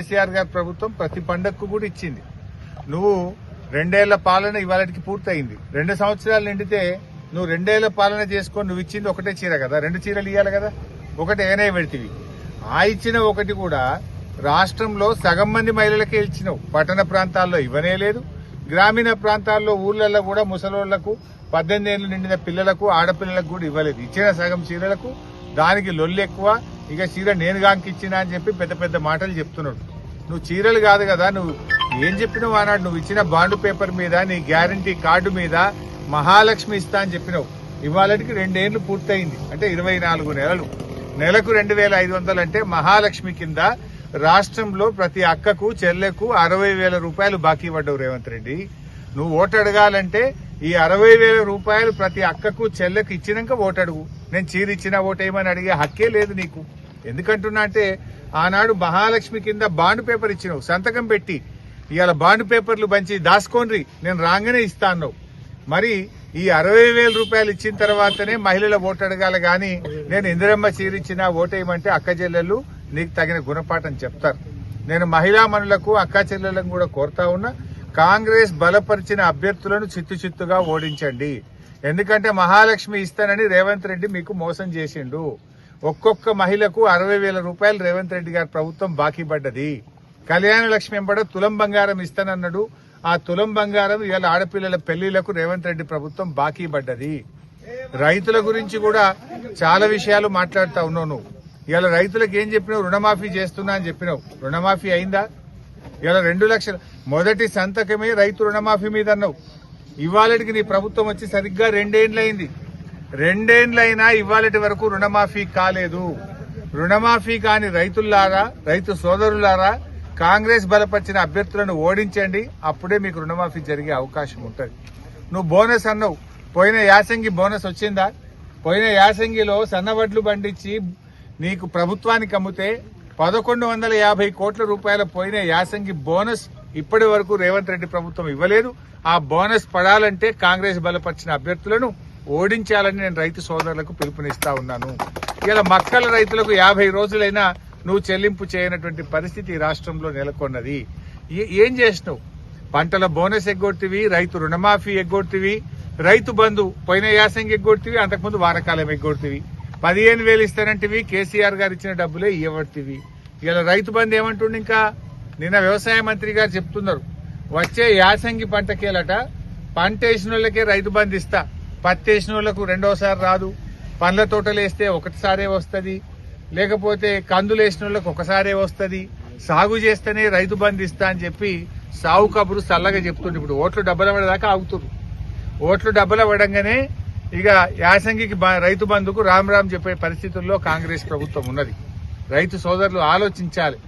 కేసీఆర్ గారి ప్రభుత్వం ప్రతి పండగకు కూడా ఇచ్చింది. నువ్వు 2 ఏళ్ల పాలన ఇవాళకి పూర్తయింది. 2 సంవత్సరాలు నిండితే నువ్వు 2 ఏళ్ల పాలన చేసుకొని నువ్వు ఇచ్చింది ఒకటే చీర కదా, 2 చీరలు ఇవ్వాలి కదా. ఒకటి ఏనే పెడితివి. ఆ ఇచ్చిన ఒకటి కూడా రాష్ట్రంలో సగం మంది మహిళలకే ఇచ్చినావు. పట్టణ ప్రాంతాల్లో ఇవ్వనే లేదు. గ్రామీణ ప్రాంతాల్లో ఊర్లలో కూడా ముసలోళ్లకు 18 ఏళ్లు నిండిన పిల్లలకు ఆడపిల్లలకు కూడా ఇవ్వలేదు. ఇచ్చిన సగం చీరలకు దానికి లొల్లు ఎక్కువ. ఇక చీర నేను గాంకిచ్చినా అని చెప్పి పెద్ద పెద్ద మాటలు చెప్తున్నాడు. నువ్వు చీరలు కాదు కదా, నువ్వు ఏం చెప్పినావు ఆనాడు? నువ్వు ఇచ్చిన బాండ్ పేపర్ మీద, నీ గ్యారంటీ కార్డు మీద మహాలక్ష్మి ఇస్తా అని చెప్పినావు. ఇవాళకి 2 ఏళ్లు పూర్తయింది, అంటే 24 నెలలు. నెలకు 2500 అంటే మహాలక్ష్మి కింద రాష్ట్రంలో ప్రతి అక్కకు చెల్లెకు 60,000 రూపాయలు బాకీ పడ్డావు రేవంత్ రెడ్డి. నువ్వు ఓటు అడగాలంటే ఈ 60,000 రూపాయలు ప్రతి అక్కకు చెల్లెకు ఇచ్చినాక ఓటు అడుగు. నేను చీర ఇచ్చినా ఓటేయమని అడిగే హక్కే లేదు నీకు. ఎందుకంటున్నా అంటే ఆనాడు మహాలక్ష్మి కింద బాండ్ పేపర్ ఇచ్చినావు, సంతకం పెట్టి. ఇవాళ బాండ్ పేపర్లు పంచి దాసుకోండి, నేను రాగానే ఇస్తా అన్నావు. మరి ఈ 60,000 రూపాయలు ఇచ్చిన తర్వాతనే మహిళల ఓటు అడగాలి గాని నేను ఇందిరమ్మ చీర ఇచ్చినా ఓటేయమంటే అక్క చెల్లెళ్ళు నీకు తగిన గుణపాఠం చెప్తారు. నేను మహిళా మనులకు అక్క చెల్లెళ్ళను కూడా కోరుతా ఉన్నా, కాంగ్రెస్ బలపరిచిన అభ్యర్థులను చిత్తుగా ఓడించండి. ఎందుకంటే మహాలక్ష్మి ఇస్తానని రేవంత్ రెడ్డి మీకు మోసం చేసిండు. ఒక్కొక్క మహిళకు 60,000 రూపాయలు రేవంత్ రెడ్డి గారి ప్రభుత్వం బాకీ పడ్డది. కళ్యాణ లక్ష్మి ఎంబడ తులం బంగారం ఇస్తానన్నాడు. ఆ తులం బంగారం ఇవాళ ఆడపిల్లల పెళ్లిళ్లకు రేవంత్ రెడ్డి ప్రభుత్వం బాకీ పడ్డది. రైతుల గురించి కూడా చాలా విషయాలు మాట్లాడుతా ఉన్నావు నువ్వు. ఇవాళ రైతులకు ఏం చెప్పినావు? రుణమాఫీ చేస్తున్నా అని చెప్పినావు. రుణమాఫీ అయిందా? ఇవాళ 2 లక్షలు మొదటి సంతకమే రైతు రుణమాఫీ మీద అన్నావు. ఇవాళకి నీ ప్రభుత్వం వచ్చి సరిగ్గా 2 ఏళ్లయింది. 2 ఏళ్లైనా ఇవాళటి వరకు రుణమాఫీ కాలేదు. రుణమాఫీ కాని రైతులారా, రైతు సోదరులారా, కాంగ్రెస్ బలపరిచిన అభ్యర్థులను ఓడించండి. అప్పుడే మీకు రుణమాఫీ జరిగే అవకాశం ఉంటుంది. నువ్వు బోనస్ అన్నావు. పోయిన యాసంగి బోనస్ వచ్చిందా? పోయిన యాసంగిలో సన్నవడ్లు పండించి నీకు ప్రభుత్వానికి అమ్మితే 1150 కోట్ల రూపాయల పోయిన యాసంగి బోనస్ ఇప్పటి వరకు రేవంత్ రెడ్డి ప్రభుత్వం ఇవ్వలేదు. ఆ బోనస్ పడాలంటే కాంగ్రెస్ బలపరిచిన అభ్యర్థులను ఓడించాలని నేను రైతు సోదరులకు పిలుపునిస్తా ఉన్నాను. ఇలా మక్కల రైతులకు 50 రోజులైనా నువ్వు చెల్లింపు చేయనటువంటి పరిస్థితి రాష్ట్రంలో నెలకొన్నది. ఏం చేసినావు? పంటల బోనస్ ఎగ్గొట్టివి, రైతు రుణమాఫీ ఎగ్గొట్టివి, రైతు బంధు పోయిన యాసంగి ఎగ్గొట్టివి, అంతకుముందు వానకాలం ఎగ్గొట్టివి. 15,000 ఇస్తానంటివి, కేసీఆర్ గారు ఇచ్చిన డబ్బులే ఇవ్వబట్టివి. ఇలా రైతు బంధు ఏమంటుండే? ఇంకా నిన్న వ్యవసాయ మంత్రి గారు చెప్తున్నారు, వచ్చే యాసంగి పంటకేలట పంట వేసిన వాళ్ళకే రైతు బంధు ఇస్తా, పత్తి వేసిన వాళ్లకు రెండోసారి రాదు, పండ్ల తోటలు వేస్తే ఒకటిసారే వస్తుంది, లేకపోతే కందులు వేసిన వాళ్ళకు ఒకసారే వస్తుంది, సాగు చేస్తేనే రైతు బంధు ఇస్తా అని చెప్పి సాగు కబురు చల్లగా చెప్తుండే. ఇప్పుడు ఓట్లు డబ్బుల పడేదాకా ఆగుతున్నారు. ఓట్లు డబ్బుల పడంగానే ఇక యాసంగికి రైతు బంధుకు రామ్ చెప్పే పరిస్థితుల్లో కాంగ్రెస్ ప్రభుత్వం ఉన్నది. రైతు సోదరులు ఆలోచించాలి.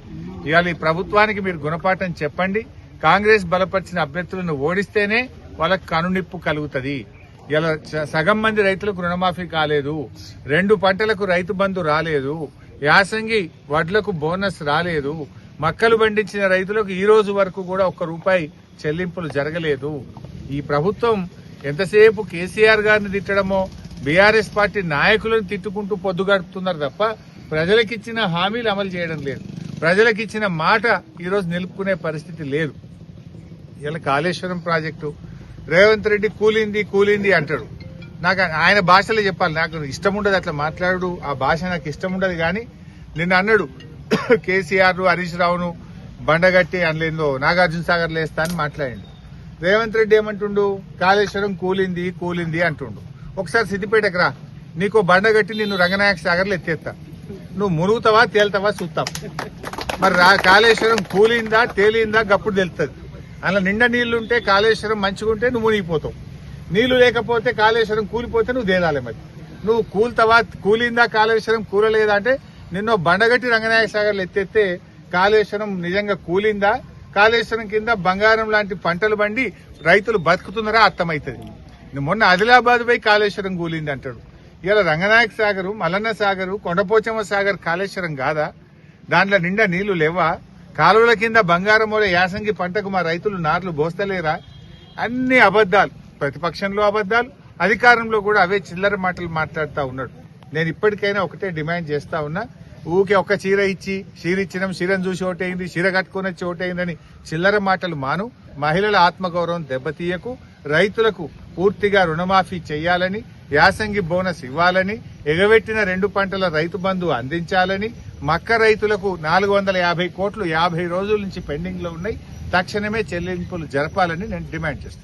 ఇవాళ ఈ ప్రభుత్వానికి మీరు గుణపాఠం చెప్పండి. కాంగ్రెస్ బలపరిచిన అభ్యర్థులను ఓడిస్తేనే వాళ్ళకి కనునిప్పు కలుగుతుంది. ఇలా సగం మంది రైతులకు రుణమాఫీ కాలేదు, 2 పంటలకు రైతు బంధు రాలేదు, యాసంగి వడ్లకు బోనస్ రాలేదు, మక్కలు పండించిన రైతులకు ఈ రోజు వరకు కూడా ₹1 చెల్లింపులు జరగలేదు. ఈ ప్రభుత్వం ఎంతసేపు కేసీఆర్ గారిని తిట్టడమో, బీఆర్ఎస్ పార్టీ నాయకులను తిట్టుకుంటూ పొద్దుగడుపుతున్నారు తప్ప ప్రజలకిచ్చిన హామీలు అమలు చేయడం లేదు. ప్రజలకిచ్చిన మాట ఈరోజు నిలుపుకునే పరిస్థితి లేదు. ఇలా కాళేశ్వరం ప్రాజెక్టు రేవంత్ రెడ్డి కూలింది అంటాడు. నాకు ఆయన భాషలో చెప్పాలి, నాకు ఇష్టం ఉండదు అట్లా మాట్లాడు, ఆ భాష నాకు ఇష్టం ఉండదు. కానీ నిన్న అన్నాడు కేసీఆర్ హరీష్ రావును బండగట్టి అనలేదో నాగార్జున సాగర్ లేస్తా అని మాట్లాడిండు. రేవంత్ రెడ్డి ఏమంటుండు? కాళేశ్వరం కూలింది అంటుండు. ఒకసారి సిద్దిపేటకు రా, నీకు బండగట్టి నిన్ను రంగనాయక సాగర్లో ఎత్తేస్తా, నువ్వు మునుగుతావా తేలుతావా చూస్తాం. మరి కాళేశ్వరం కూలిందా తేలిందా గప్పుడు తెలుస్తుంది. అలా నిండా నీళ్లుంటే కాళేశ్వరం మంచిగుంటే నువ్వు మునిగిపోతావు, నీళ్లు లేకపోతే కాళేశ్వరం కూలిపోతే నువ్వు తేలాలి. మరి నువ్వు కూలిందా కాళేశ్వరం కూలలేదా అంటే నిన్నో బండగట్టి రంగనాయక సాగర్లు ఎత్తేస్తే కాళేశ్వరం నిజంగా కూలిందా, కాళేశ్వరం కింద బంగారం లాంటి పంటలు పండి రైతులు బతుకుతున్నారా అర్థమవుతుంది. మొన్న ఆదిలాబాద్ పోయి కాళేశ్వరం కూలింది అంటాడు. ఇలా రంగనాయక సాగరు, మల్లన్న సాగరు, కొండపోచమ్మ సాగర్ కాళేశ్వరం కాదా? దాంట్లో నిండా నీళ్లు లేవా? కాలువల కింద బంగారం యాసంగి పంటకు మా రైతులు నార్లు బోస్తలేరా? అన్ని అబద్దాలు. ప్రతిపక్షంలో అబద్దాలు, అధికారంలో కూడా అవే చిల్లర మాటలు మాట్లాడుతూ ఉన్నాడు. నేను ఇప్పటికైనా ఒకటే డిమాండ్ చేస్తా ఉన్నా, ఊకే ఒక్క చీర ఇచ్చి చీర ఇచ్చినాం, చీరను చూసి ఓటైంది, చీర కట్టుకుని వచ్చి ఓటైందని చిల్లర మాటలు మాను. మహిళల ఆత్మగౌరవం దెబ్బతీయకు. రైతులకు పూర్తిగా రుణమాఫీ చేయాలని, యాసంగి బోనస్ ఇవ్వాలని, ఎగబెట్టిన 2 పంటల రైతు బంధు అందించాలని, మక్క రైతులకు 450 కోట్లు 50 రోజుల నుంచి పెండింగ్ లో ఉన్నాయి, తక్షణమే చెల్లింపులు జరపాలని నేను డిమాండ్ చేస్తున్నాను.